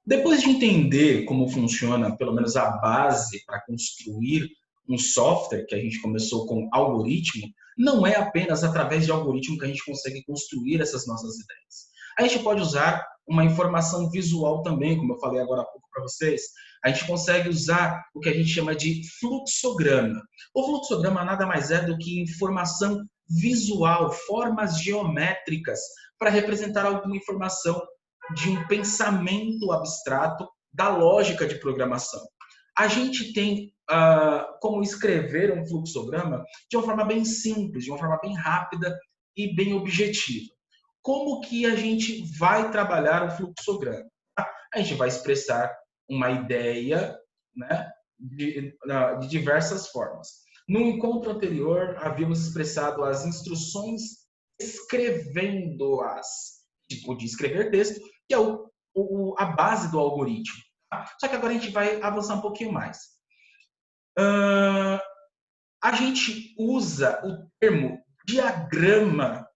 Depois de entender como funciona, pelo menos a base para construir um software, que a gente começou com algoritmo, não é apenas através de algoritmo que a gente consegue construir essas nossas ideias. A gente pode usar uma informação visual também, como eu falei agora há pouco para vocês. A gente consegue usar o que a gente chama de fluxograma. O fluxograma nada mais é do que informação visual, formas geométricas para representar alguma informação de um pensamento abstrato da lógica de programação. A gente tem como escrever um fluxograma de uma forma bem simples, de uma forma bem rápida e bem objetiva. Como que a gente vai trabalhar um fluxograma? A gente vai expressar uma ideia, né, de diversas formas. No encontro anterior, havíamos expressado as instruções escrevendo-as, tipo de escrever texto, que é a base do algoritmo. Tá? Só que agora a gente vai avançar um pouquinho mais. A gente usa o termo diagrama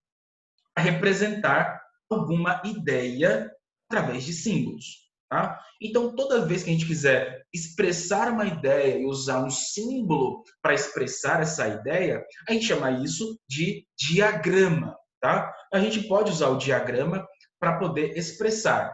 para representar alguma ideia através de símbolos. Tá? Então, toda vez que a gente quiser expressar uma ideia e usar um símbolo para expressar essa ideia, a gente chama isso de diagrama. Tá? A gente pode usar o diagrama para poder expressar.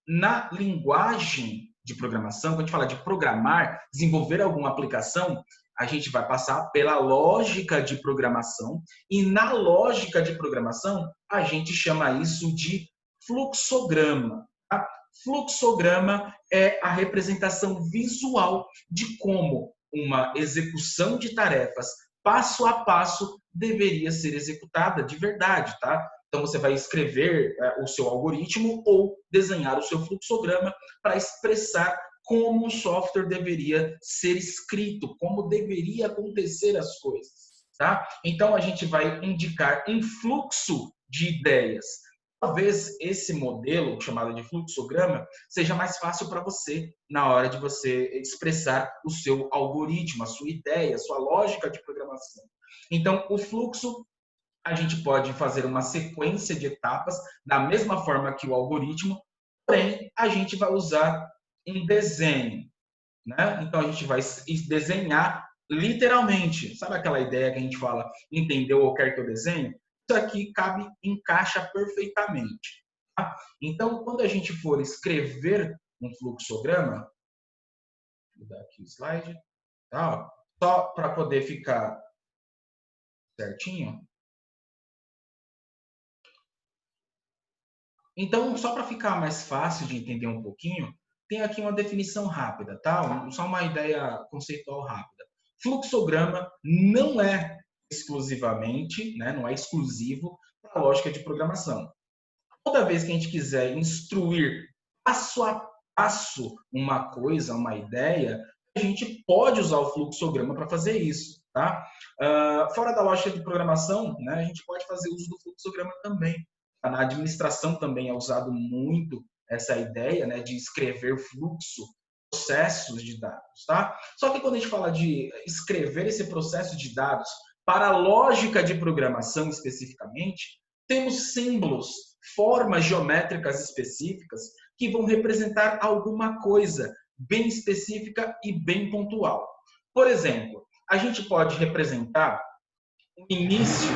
Na linguagem de programação, quando a gente fala de programar, desenvolver alguma aplicação, a gente vai passar pela lógica de programação e na lógica de programação a gente chama isso de fluxograma. Tá? Fluxograma é a representação visual de como uma execução de tarefas passo a passo deveria ser executada de verdade, tá? Então, você vai escrever o seu algoritmo ou desenhar o seu fluxograma para expressar como o software deveria ser escrito, como deveria acontecer as coisas. Tá? Então, a gente vai indicar um fluxo de ideias. Talvez esse modelo, chamado de fluxograma, seja mais fácil para você na hora de você expressar o seu algoritmo, a sua ideia, a sua lógica de programação. Então, o fluxo a gente pode fazer uma sequência de etapas da mesma forma que o algoritmo, porém a gente vai usar um desenho, né? Então a gente vai desenhar literalmente. Sabe aquela ideia que a gente fala, entendeu ou quer que eu desenhe? Isso aqui encaixa perfeitamente. Tá? Então, quando a gente for escrever um fluxograma, vou dar aqui o slide, tá? Só para poder ficar certinho. Então, só para ficar mais fácil de entender um pouquinho, tem aqui uma definição rápida, tá? Só uma ideia conceitual rápida. Fluxograma não é exclusivamente, né, não é exclusivo para a lógica de programação. Toda vez que a gente quiser instruir passo a passo uma coisa, uma ideia, a gente pode usar o fluxograma para fazer isso, tá? Fora da lógica de programação, né, a gente pode fazer uso do fluxograma também. Na administração também é usado muito essa ideia, né, de escrever fluxo, processos de dados, tá? Só que quando a gente fala de escrever esse processo de dados para a lógica de programação especificamente, temos símbolos, formas geométricas específicas que vão representar alguma coisa bem específica e bem pontual. Por exemplo, a gente pode representar o início.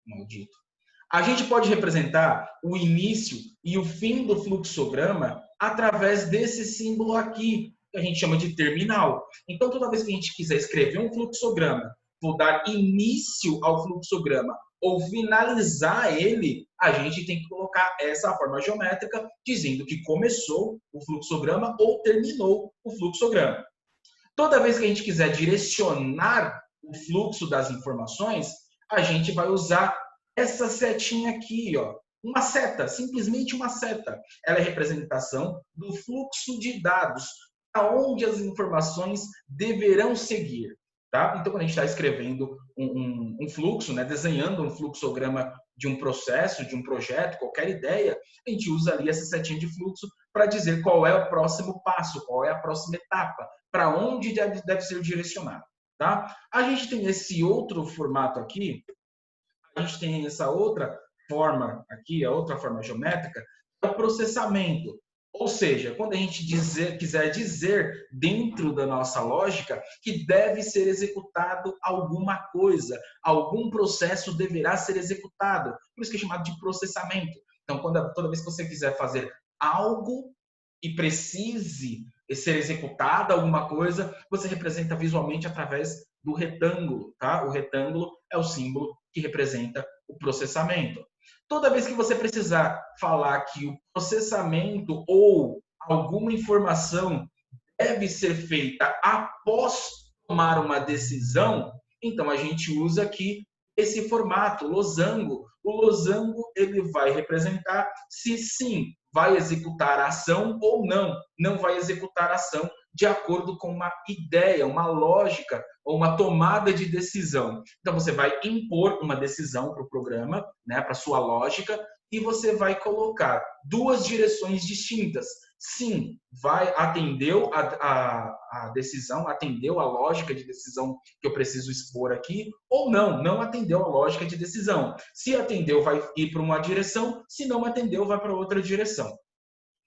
Maldito. A gente pode representar o início e o fim do fluxograma através desse símbolo aqui, que a gente chama de terminal. Então, toda vez que a gente quiser escrever um fluxograma, vou dar início ao fluxograma ou finalizar ele, a gente tem que colocar essa forma geométrica dizendo que começou o fluxograma ou terminou o fluxograma. Toda vez que a gente quiser direcionar o fluxo das informações, a gente vai usar essa setinha aqui, ó. Uma seta, simplesmente uma seta. Ela é a representação do fluxo de dados, aonde as informações deverão seguir. Tá? Então, quando a gente está escrevendo um fluxo, né, desenhando um fluxograma de um processo, de um projeto, qualquer ideia, a gente usa ali essa setinha de fluxo para dizer qual é o próximo passo, qual é a próxima etapa, para onde deve ser direcionado. Tá? A gente tem esse outro formato aqui, a gente tem essa outra forma aqui, a outra forma geométrica, é o processamento. Ou seja, quando a gente quiser dizer dentro da nossa lógica que deve ser executado alguma coisa, algum processo deverá ser executado. Por isso que é chamado de processamento. Então, toda vez que você quiser fazer algo e precise ser executada alguma coisa, você representa visualmente através do retângulo, tá? O retângulo é o símbolo que representa o processamento. Toda vez que você precisar falar que o processamento ou alguma informação deve ser feita após tomar uma decisão, então a gente usa aqui esse formato, losango. O losango ele vai representar se sim vai executar a ação ou não vai executar a ação de acordo com uma ideia, uma lógica ou uma tomada de decisão. Então você vai impor uma decisão para o programa, né, para sua lógica, e você vai colocar duas direções distintas. Sim, atendeu a decisão, atendeu a lógica de decisão que eu preciso expor aqui, ou não atendeu a lógica de decisão. Se atendeu, vai ir para uma direção, se não atendeu, vai para outra direção.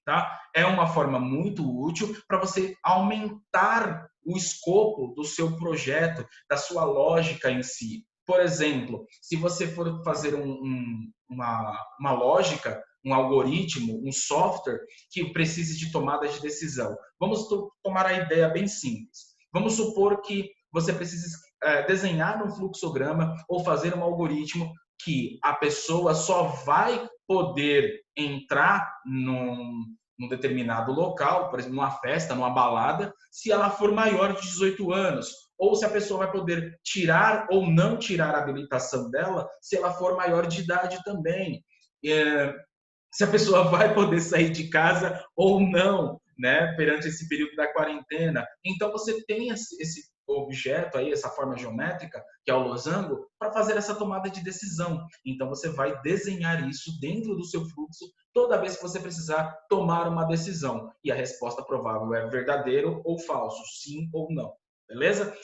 Tá? É uma forma muito útil para você aumentar o escopo do seu projeto, da sua lógica em si. Por exemplo, se você for fazer uma lógica, um algoritmo, um software que precise de tomada de decisão. Vamos tomar a ideia bem simples. Vamos supor que você precise desenhar um fluxograma ou fazer um algoritmo que a pessoa só vai poder entrar num determinado local, por exemplo, numa festa, numa balada, se ela for maior de 18 anos. Ou se a pessoa vai poder tirar ou não tirar a habilitação dela, se ela for maior de idade também. Se a pessoa vai poder sair de casa ou não, né, perante esse período da quarentena. Então, você tem esse objeto aí, essa forma geométrica, que é o losango, para fazer essa tomada de decisão. Então, você vai desenhar isso dentro do seu fluxo toda vez que você precisar tomar uma decisão. E a resposta provável é verdadeiro ou falso, sim ou não. Beleza?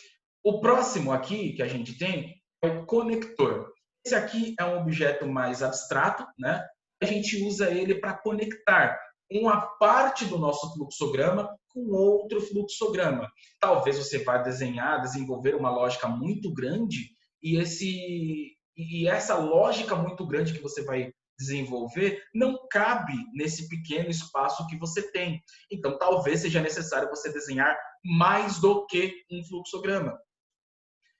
O próximo aqui que a gente tem é o conector. Esse aqui é um objeto mais abstrato, né? A gente usa ele para conectar uma parte do nosso fluxograma com outro fluxograma. Talvez você vá desenvolver uma lógica muito grande e essa lógica muito grande que você vai desenvolver não cabe nesse pequeno espaço que você tem. Então, talvez seja necessário você desenhar mais do que um fluxograma.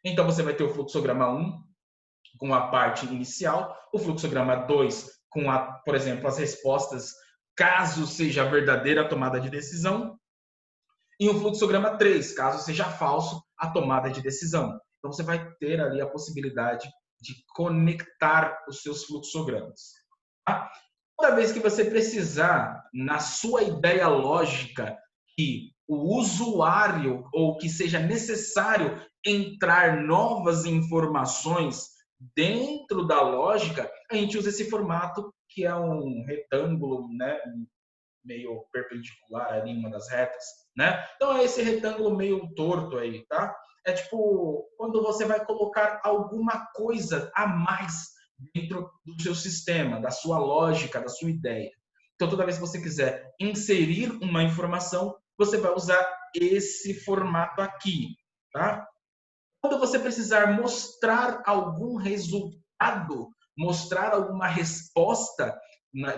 Então, você vai ter o fluxograma 1 com a parte inicial, o fluxograma 2 com, por exemplo, as respostas caso seja verdadeira a tomada de decisão, e o fluxograma 3, caso seja falso a tomada de decisão. Então, você vai ter ali a possibilidade de conectar os seus fluxogramas. Tá? Toda vez que você precisar, na sua ideia lógica, que o usuário ou que seja necessário entrar novas informações dentro da lógica, a gente usa esse formato que é um retângulo, né, meio perpendicular ali em uma das retas, né? Então é esse retângulo meio torto aí, tá? É tipo quando você vai colocar alguma coisa a mais dentro do seu sistema, da sua lógica, da sua ideia. Então toda vez que você quiser inserir uma informação, você vai usar esse formato aqui, tá? Quando você precisar mostrar algum resultado, mostrar alguma resposta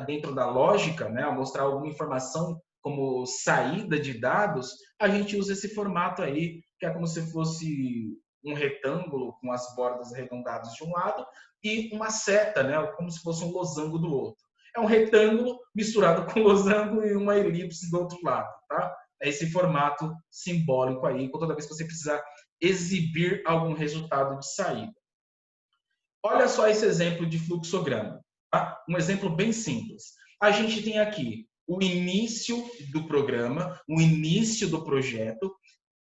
dentro da lógica, né, mostrar alguma informação como saída de dados, a gente usa esse formato aí, que é como se fosse um retângulo com as bordas arredondadas de um lado e uma seta, né, como se fosse um losango do outro. É um retângulo misturado com losango e uma elipse do outro lado, tá? É esse formato simbólico aí, toda vez que você precisar exibir algum resultado de saída. Olha só esse exemplo de fluxograma. Tá? Um exemplo bem simples. A gente tem aqui o início do programa, o início do projeto.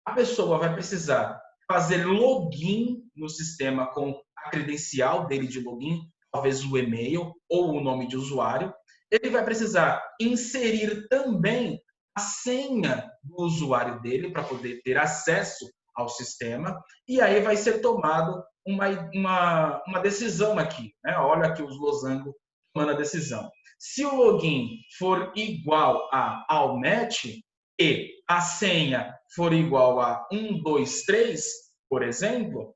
A pessoa vai precisar fazer login no sistema com a credencial dele de login, talvez o e-mail ou o nome de usuário. Ele vai precisar inserir também a senha do usuário dele para poder ter acesso ao sistema, e aí vai ser tomado uma decisão aqui. Né? Olha aqui os losangos tomando a decisão. Se o login for igual ao match e a senha for igual a 123, por exemplo,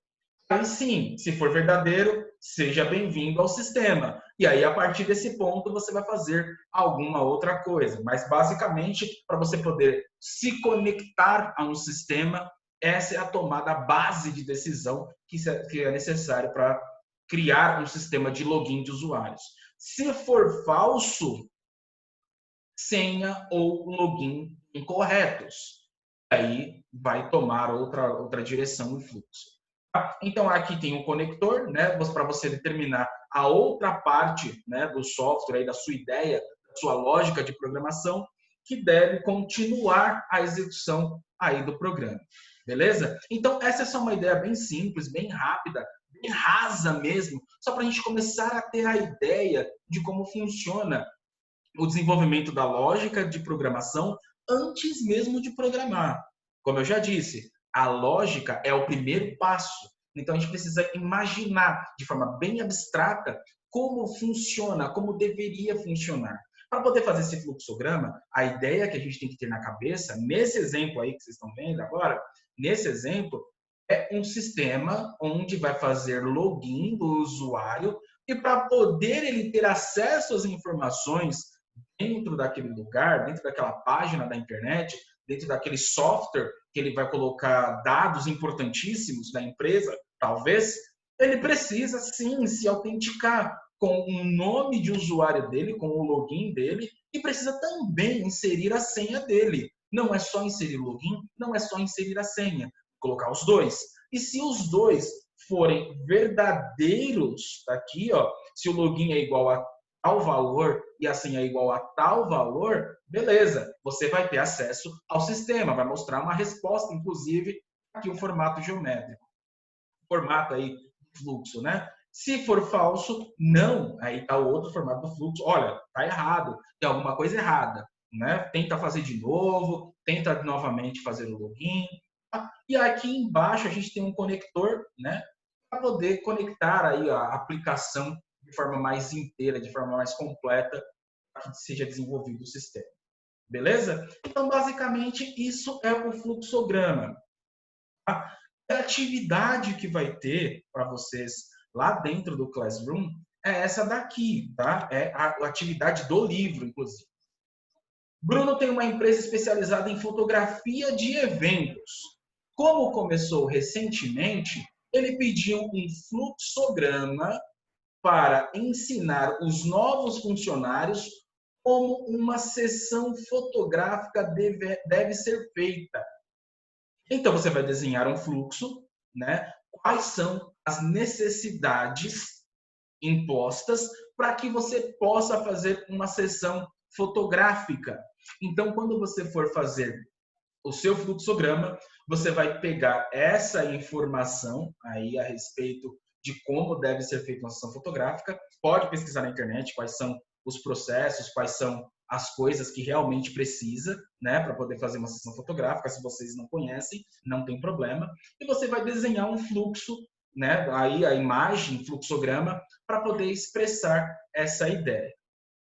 aí sim, se for verdadeiro, seja bem-vindo ao sistema. E aí, a partir desse ponto, você vai fazer alguma outra coisa. Mas, basicamente, para você poder se conectar a um sistema, essa é a tomada base de decisão que é necessária para criar um sistema de login de usuários. Se for falso, senha ou login incorretos. Aí vai tomar outra direção no fluxo. Então, aqui tem um conector, né, para você determinar a outra parte, né, do software, aí, da sua ideia, da sua lógica de programação, que deve continuar a execução aí do programa. Beleza? Então, essa é só uma ideia bem simples, bem rápida, bem rasa mesmo, só para a gente começar a ter a ideia de como funciona o desenvolvimento da lógica de programação antes mesmo de programar. Como eu já disse, a lógica é o primeiro passo. Então, a gente precisa imaginar de forma bem abstrata como funciona, como deveria funcionar. Para poder fazer esse fluxograma, a ideia que a gente tem que ter na cabeça, nesse exemplo aí que vocês estão vendo agora, nesse exemplo, é um sistema onde vai fazer login do usuário e para poder ele ter acesso às informações dentro daquele lugar, dentro daquela página da internet, dentro daquele software que ele vai colocar dados importantíssimos da empresa, talvez, ele precisa sim se autenticar com o nome de usuário dele, com o login dele, e precisa também inserir a senha dele. Não é só inserir o login, não é só inserir a senha, colocar os dois. E se os dois forem verdadeiros, tá aqui, ó, se o login é igual a tal valor e a senha é igual a tal valor, beleza, você vai ter acesso ao sistema, vai mostrar uma resposta, inclusive, aqui o formato geométrico. Formato aí, fluxo, né? Se for falso, não. Aí tá o outro formato do fluxo. Olha, tá errado, tem alguma coisa errada, né? Tenta fazer de novo, tenta novamente fazer o login. E aqui embaixo a gente tem um conector, né? Para poder conectar aí a aplicação de forma mais inteira, de forma mais completa, para que seja desenvolvido o sistema. Beleza? Então, basicamente, isso é o fluxograma. A atividade que vai ter para vocês lá dentro do Classroom é essa daqui, tá? É a atividade do livro, inclusive. Bruno tem uma empresa especializada em fotografia de eventos. Como começou recentemente, ele pediu um fluxograma para ensinar os novos funcionários como uma sessão fotográfica deve ser feita. Então, você vai desenhar um fluxo, né? Quais são as necessidades impostas para que você possa fazer uma sessão fotográfica. Então, quando você for fazer o seu fluxograma, você vai pegar essa informação aí a respeito de como deve ser feita uma sessão fotográfica. Pode pesquisar na internet quais são os processos, quais são as coisas que realmente precisa, né, para poder fazer uma sessão fotográfica. Se vocês não conhecem, não tem problema. E você vai desenhar um fluxo, né, aí a imagem, fluxograma, para poder expressar essa ideia.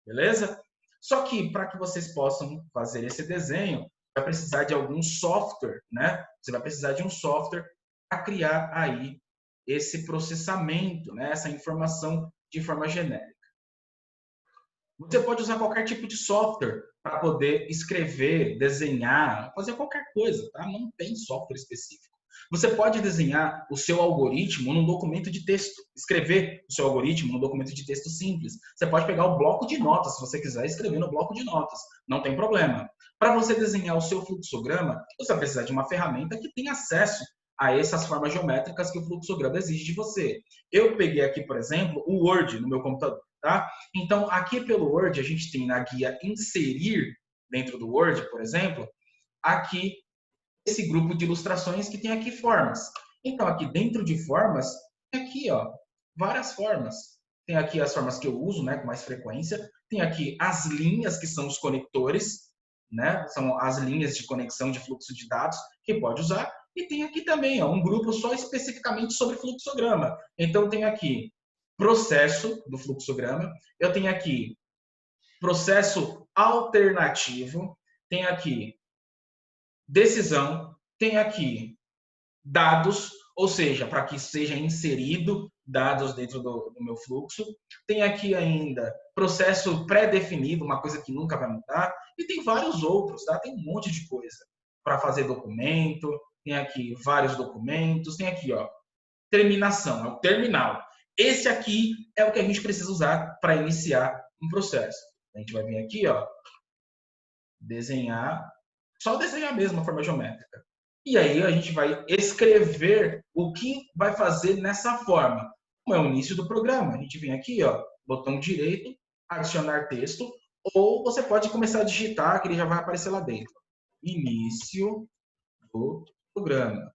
Beleza? Só que para que vocês possam fazer esse desenho, vai precisar de algum software, né? Você vai precisar de um software para criar aí esse processamento, né? Essa informação de forma genérica. Você pode usar qualquer tipo de software para poder escrever, desenhar, fazer qualquer coisa, tá? Não tem software específico. Você pode desenhar o seu algoritmo num documento de texto, escrever o seu algoritmo num documento de texto simples. Você pode pegar o bloco de notas, se você quiser escrever no bloco de notas, não tem problema. Para você desenhar o seu fluxograma, você vai precisar de uma ferramenta que tenha acesso a essas formas geométricas que o fluxograma exige de você. Eu peguei aqui, por exemplo, o Word no meu computador, tá? Então, aqui pelo Word, a gente tem na guia inserir, dentro do Word, por exemplo, aqui esse grupo de ilustrações que tem aqui formas. Então, aqui dentro de formas, tem aqui, ó, várias formas. Tem aqui as formas que eu uso, né, com mais frequência. Tem aqui as linhas, que são os conectores, né, são as linhas de conexão de fluxo de dados que pode usar. E tem aqui também, ó, um grupo só especificamente sobre fluxograma. Então, tem aqui processo do fluxograma, eu tenho aqui processo alternativo, tenho aqui decisão, tenho aqui dados, ou seja, para que seja inserido dados dentro do meu fluxo. Tem aqui ainda processo pré-definido, uma coisa que nunca vai mudar. E tem vários outros, tá? Tem um monte de coisa para fazer documento. Tem aqui vários documentos. Tem aqui, ó, terminação, é o terminal. Esse aqui é o que a gente precisa usar para iniciar um processo. A gente vai vir aqui, ó, desenhar, só desenhar mesmo a forma geométrica. E aí a gente vai escrever o que vai fazer nessa forma. Como é o início do programa. A gente vem aqui, ó, botão direito, adicionar texto, ou você pode começar a digitar, que ele já vai aparecer lá dentro. Início do programa.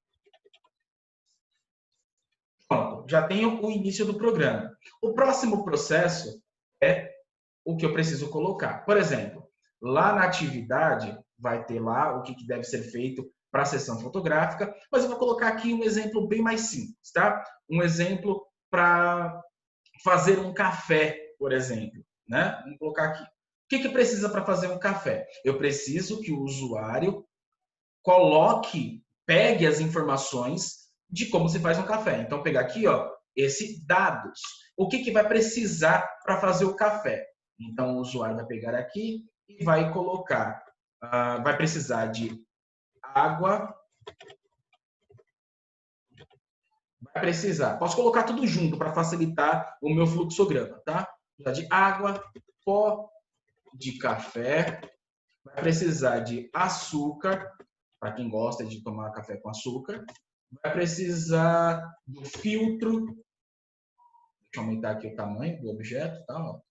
Pronto, já tenho o início do programa. O próximo processo é o que eu preciso colocar. Por exemplo, lá na atividade, vai ter lá o que deve ser feito para a sessão fotográfica, mas eu vou colocar aqui um exemplo bem mais simples, tá? Um exemplo para fazer um café, por exemplo, né? Vamos colocar aqui. O que precisa para fazer um café? Eu preciso que o usuário coloque, pegue as informações de como se faz um café. Então, pegar aqui, ó, esse dados. O que vai precisar para fazer o café? Então, o usuário vai pegar aqui e vai colocar, vai precisar de água, vai precisar, posso colocar tudo junto para facilitar o meu fluxograma, tá? De água, pó de café, vai precisar de açúcar, para quem gosta de tomar café com açúcar, vai precisar do filtro, deixa eu aumentar aqui o tamanho do objeto, tá?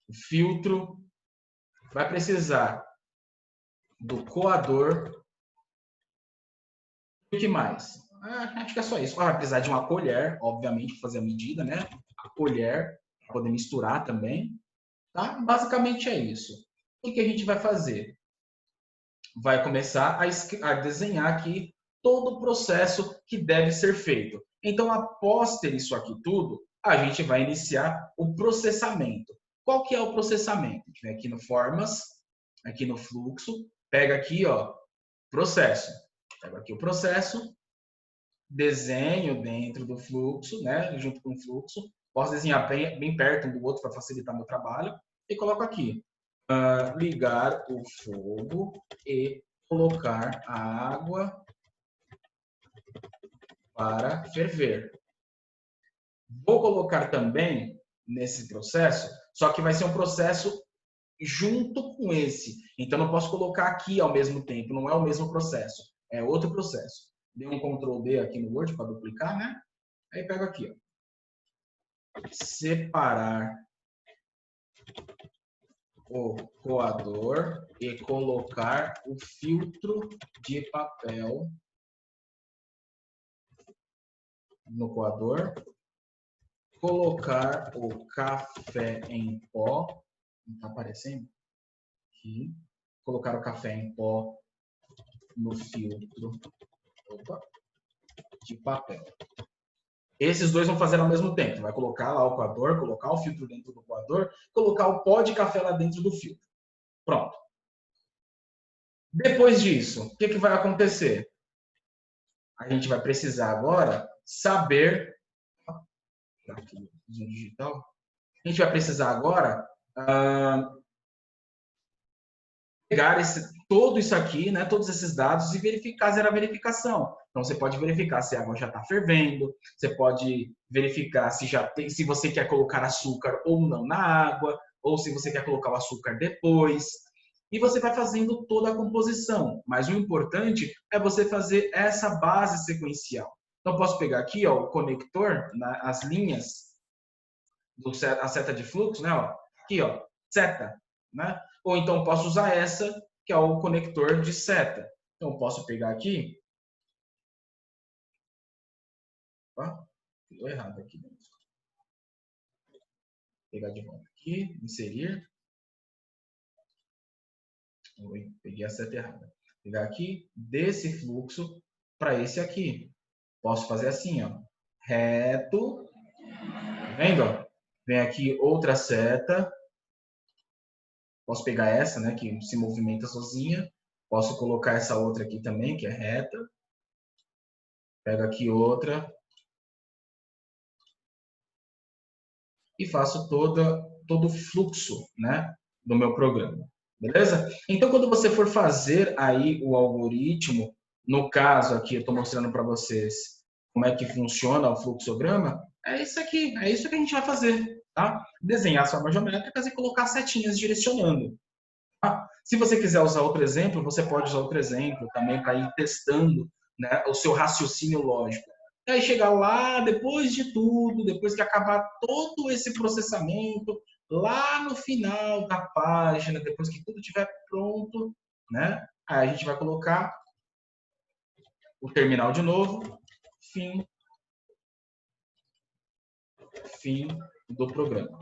O filtro, vai precisar do coador, e o que mais? Acho que é só isso. Vai precisar de uma colher, obviamente, para fazer a medida, né? A colher, para poder misturar também, tá? Basicamente é isso. O que a gente vai fazer? Vai começar a desenhar aqui todo o processo que deve ser feito. Então, após ter isso aqui tudo, a gente vai iniciar o processamento. Qual que é o processamento? A gente vem aqui no Formas, aqui no Fluxo, pega aqui, ó, Processo. Pega aqui o processo, desenho dentro do fluxo, né, junto com o fluxo. Posso desenhar bem perto um do outro para facilitar meu trabalho. E coloco aqui, ligar o fogo e colocar a água para ferver. Vou colocar também nesse processo, só que vai ser um processo junto com esse. Então, não posso colocar aqui ao mesmo tempo, não é o mesmo processo, é outro processo. Dei um Ctrl D aqui no Word para duplicar, né? Aí pego aqui, ó. Separar o coador e colocar o filtro de papel no coador, colocar o café em pó, não está aparecendo? Aqui. Colocar o café em pó no filtro de papel. Esses dois vão fazer ao mesmo tempo. Vai colocar lá o coador, colocar o filtro dentro do coador, colocar o pó de café lá dentro do filtro. Pronto. Depois disso, o que vai acontecer? A gente vai precisar agora saber... Aqui, digital. A gente vai precisar agora pegar todo isso aqui, né, todos esses dados e verificar, zerar a verificação. Então, você pode verificar se a água já está fervendo, você pode verificar se já tem, se você quer colocar açúcar ou não na água, ou se você quer colocar o açúcar depois. E você vai fazendo toda a composição. Mas o importante é você fazer essa base sequencial. Então, posso pegar aqui, ó, o conector, as linhas, a seta de fluxo, né? Ó, aqui, ó, seta, né? Ou então posso usar essa, que é o conector de seta. Então, posso pegar aqui. Ó, deu errado aqui dentro. Pegar de volta aqui, inserir. Oi, peguei a seta errada. Pegar aqui, desse fluxo para esse aqui. Posso fazer assim, ó, reto Tá vendo? Vem aqui outra seta. Posso pegar essa, né, que se movimenta sozinha. Posso colocar essa outra aqui também, que é reta. Pego aqui outra. E faço todo o fluxo, né, do meu programa. Beleza? Então, quando você for fazer aí o algoritmo, no caso aqui, eu estou mostrando para vocês como é que funciona o fluxograma, é isso aqui, é isso que a gente vai fazer, tá? Desenhar as formas geométricas e colocar setinhas direcionando. Tá? Se você quiser usar outro exemplo, você pode usar outro exemplo também para ir testando, né, o seu raciocínio lógico. E aí chegar lá, depois de tudo, depois que acabar todo esse processamento, lá no final da página, depois que tudo estiver pronto, né, aí a gente vai colocar o terminal de novo, fim do programa.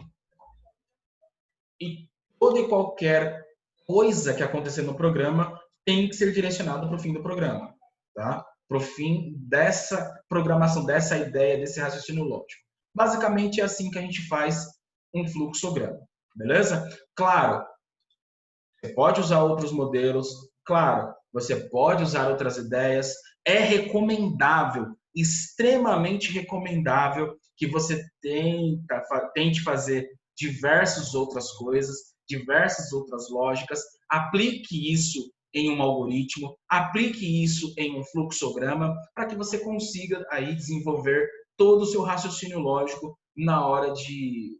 E toda e qualquer coisa que acontecer no programa tem que ser direcionado para o fim do programa, tá? Para o fim dessa programação, dessa ideia, desse raciocínio lógico. Basicamente é assim que a gente faz um fluxograma, beleza? Claro, você pode usar outros modelos, claro, você pode usar outras ideias. É recomendável, extremamente recomendável, que você tente fazer diversas outras coisas, diversas outras lógicas, aplique isso em um algoritmo, aplique isso em um fluxograma, para que você consiga aí desenvolver todo o seu raciocínio lógico na hora de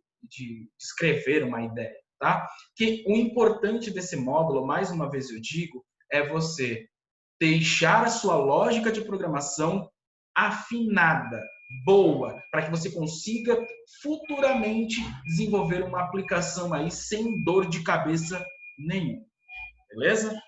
escrever uma ideia, tá? Que o importante desse módulo, mais uma vez eu digo, é você deixar a sua lógica de programação afinada, boa, para que você consiga futuramente desenvolver uma aplicação aí sem dor de cabeça nenhuma. Beleza?